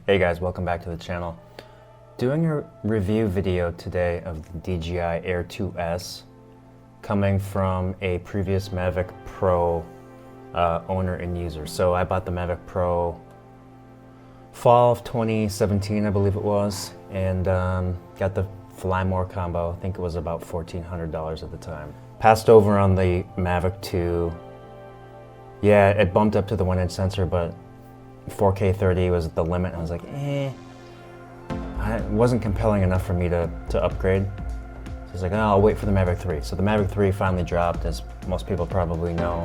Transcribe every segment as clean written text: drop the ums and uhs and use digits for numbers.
Hey guys, welcome back to the channel. Doing a review video today of the DJI Air 2S, coming from a previous Mavic Pro owner and user. So I bought the Mavic Pro fall of 2017, I believe it was, and got the Fly More combo. I think it was about $1,400 at the time. Passed over on the Mavic 2. Yeah, it bumped up to the 1-inch sensor, but 4K 30 was the limit. I was like, it wasn't compelling enough for me to upgrade. So I was like, oh, I'll wait for the Mavic 3. So the Mavic 3 finally dropped, as most people probably know.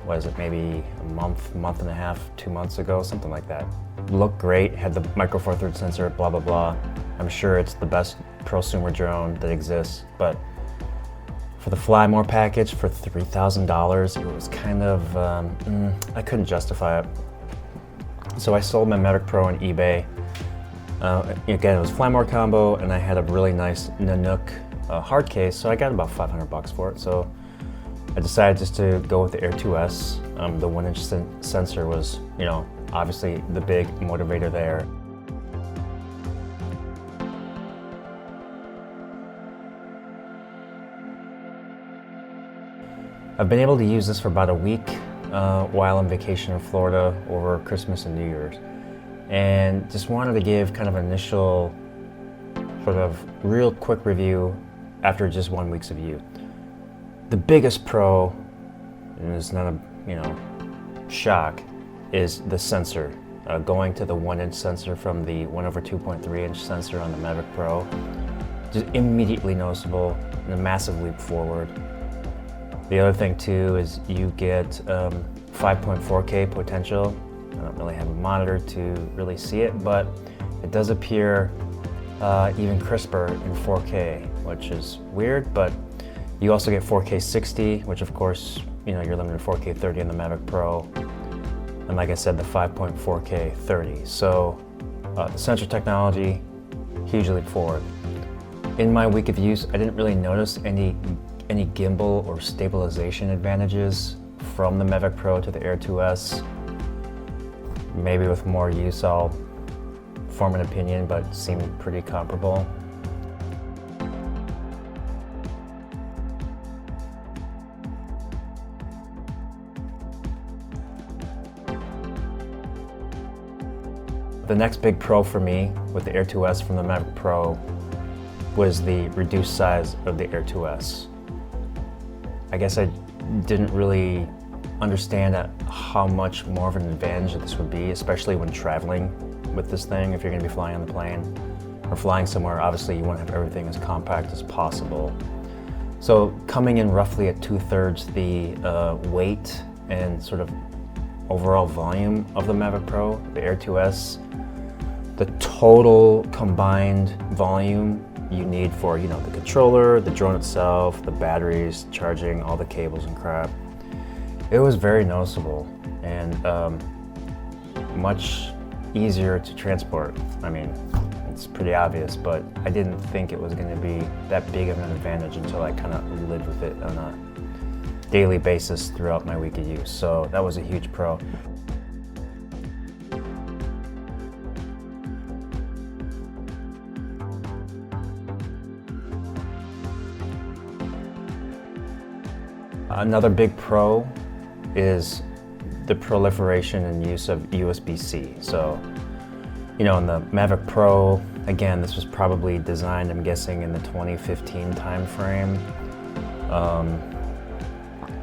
What is it, maybe a month and a half, 2 months ago, something like that. Looked great, had the micro four thirds sensor, blah, blah, blah. I'm sure it's the best prosumer drone that exists, but for the Fly More package for $3,000, it was kind of, I couldn't justify it. So I sold my Mavic Pro on eBay. Again, it was Fly More combo, and I had a really nice Nanook hard case, so I got about 500 bucks for it. So I decided just to go with the Air 2S. The 1-inch sensor was, obviously the big motivator there. I've been able to use this for about a week while on vacation in Florida over Christmas and New Year's. And just wanted to give kind of an initial sort of real quick review after just 1 week's view. The biggest pro, and it's not a shock, is the sensor. Going to the 1-inch sensor from the 1/2.3-inch sensor on the Mavic Pro, just immediately noticeable and a massive leap forward. The other thing too is you get 5.4K potential. I don't really have a monitor to really see it, but it does appear even crisper in 4K, which is weird, but you also get 4K 60, which of course, you're limited to 4K 30 on the Mavic Pro. And like I said, the 5.4K 30. So the sensor technology, huge leap forward. In my week of use, I didn't really notice any gimbal or stabilization advantages from the Mavic Pro to the Air 2S. Maybe with more use I'll form an opinion, but seem pretty comparable. The next big pro for me with the Air 2S from the Mavic Pro was the reduced size of the Air 2S. I guess I didn't really understand how much more of an advantage this would be, especially when traveling with this thing. If you're going to be flying on the plane or flying somewhere, obviously you want to have everything as compact as possible. So coming in roughly at 2/3 the weight and sort of overall volume of the Mavic Pro, the Air 2S, the total combined volume you need for the controller, the drone itself, the batteries, charging, all the cables and crap. It was very noticeable and much easier to transport. I mean, it's pretty obvious, but I didn't think it was going to be that big of an advantage until I kind of lived with it on a daily basis throughout my week of use. So that was a huge pro. Another big pro is the proliferation and use of USB-C. So, in the Mavic Pro, again, this was probably designed, I'm guessing, in the 2015 timeframe.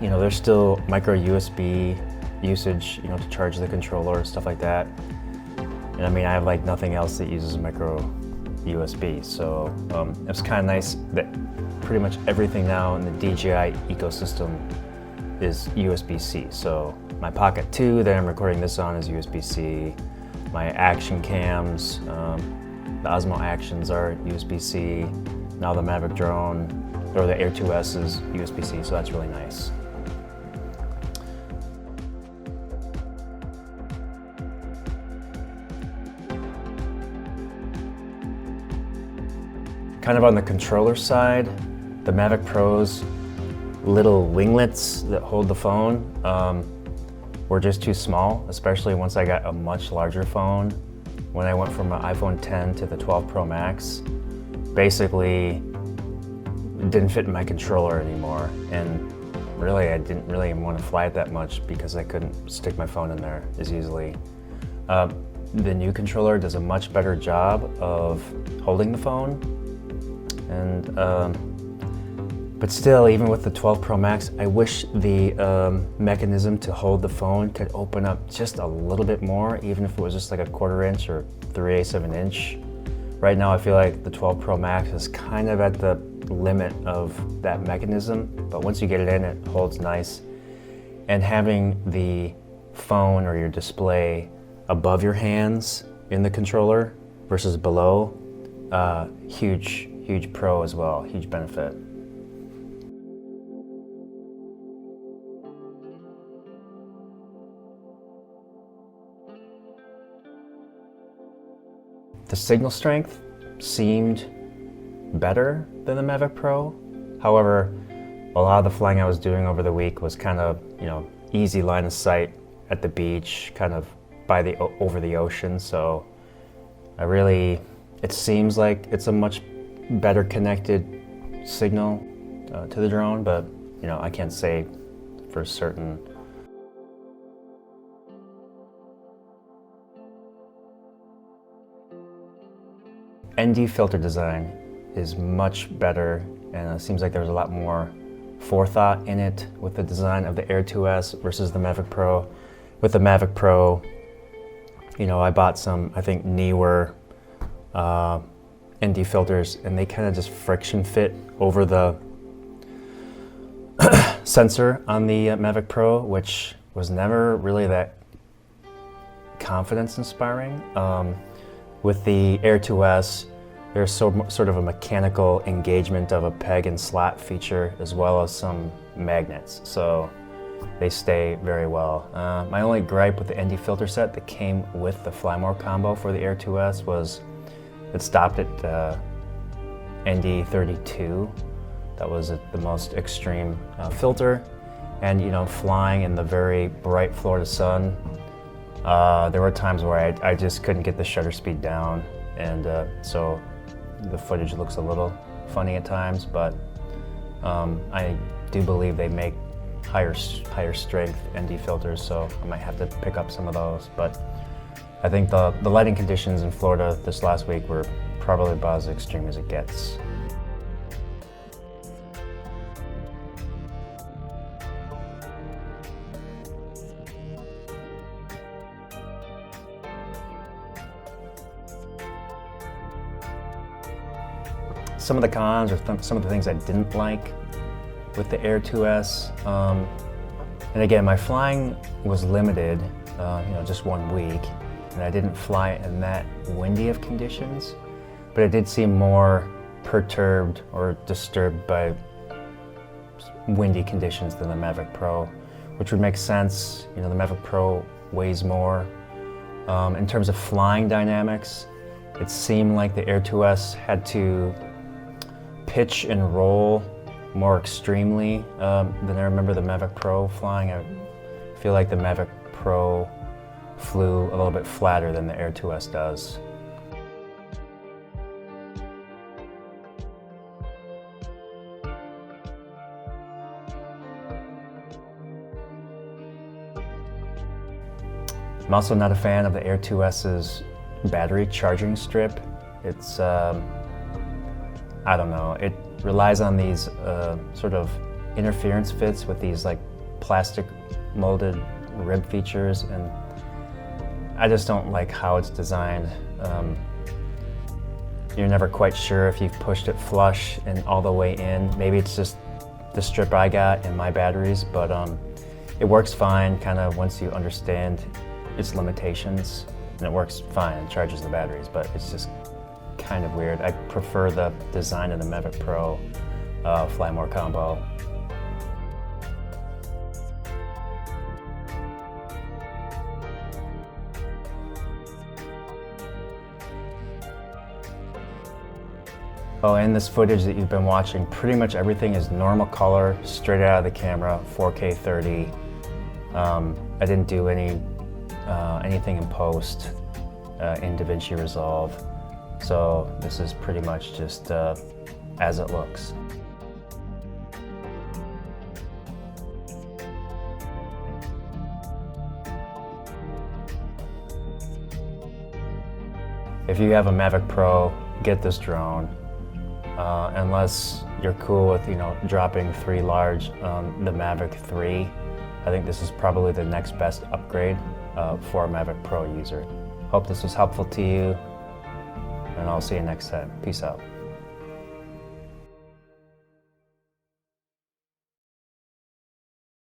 There's still micro USB usage, to charge the controller and stuff like that. And I mean, I have like nothing else that uses micro USB. So it's kind of nice that pretty much everything now in the DJI ecosystem is USB-C. So my Pocket 2 that I'm recording this on is USB-C. My action cams, the Osmo Actions are USB-C. Now the Mavic drone, or the Air 2S is USB-C, so that's really nice. Kind of on the controller side, the Mavic Pro's little winglets that hold the phone were just too small, especially once I got a much larger phone. when I went from my iPhone 10 to the 12 Pro Max, basically didn't fit in my controller anymore. And really, I didn't really even want to fly it that much because I couldn't stick my phone in there as easily. The new controller does a much better job of holding the phone. And but still, even with the 12 Pro Max, I wish the mechanism to hold the phone could open up just a little bit more, even if it was just like a 1/4 inch or 3/8 of an inch. Right now, I feel like the 12 Pro Max is kind of at the limit of that mechanism, but once you get it in, it holds nice. And having the phone or your display above your hands in the controller versus below, huge pro as well, huge benefit. The signal strength seemed better than the Mavic Pro. However, a lot of the flying I was doing over the week was kind of, easy line of sight at the beach, kind of over the ocean. So it seems like it's a much better connected signal to the drone, but I can't say for certain. ND filter design is much better, and it seems like there's a lot more forethought in it with the design of the Air 2S versus the Mavic Pro. With the Mavic Pro, I bought some, I think, Neewer ND filters, and they kind of just friction fit over the sensor on the Mavic Pro, which was never really that confidence inspiring. With the Air 2S, there's sort of a mechanical engagement of a peg and slot feature, as well as some magnets, so they stay very well. My only gripe with the ND filter set that came with the Fly More combo for the Air 2S was it stopped at ND 32. That was the most extreme filter, and flying in the very bright Florida sun, there were times where I just couldn't get the shutter speed down, and so the footage looks a little funny at times, but I do believe they make higher strength ND filters, so I might have to pick up some of those. But I think the lighting conditions in Florida this last week were probably about as extreme as it gets. Some of the cons, or some of the things I didn't like with the Air 2S, and again, my flying was limited, just 1 week, and I didn't fly in that windy of conditions, but it did seem more perturbed or disturbed by windy conditions than the Mavic Pro, which would make sense. The Mavic Pro weighs more. In terms of flying dynamics, it seemed like the Air 2S had to pitch and roll more extremely than I remember the Mavic Pro flying. I feel like the Mavic Pro flew a little bit flatter than the Air 2S does. I'm also not a fan of the Air 2S's battery charging strip. It's I don't know, it relies on these sort of interference fits with these like plastic molded rib features, and I just don't like how it's designed. You're never quite sure if you've pushed it flush and all the way in. Maybe it's just the strip I got in my batteries, but it works fine kind of once you understand its limitations, and it works fine and charges the batteries, but it's just kind of weird. I prefer the design of the Mavic Pro Fly More combo. Oh, in this footage that you've been watching, pretty much everything is normal color, straight out of the camera, 4K 30. I didn't do anything in post. in DaVinci Resolve. So this is pretty much just as it looks. If you have a Mavic Pro, get this drone. Unless you're cool with, dropping 3 large on the Mavic 3, I think this is probably the next best upgrade for a Mavic Pro user. Hope this was helpful to you, and I'll see you next time. Peace out.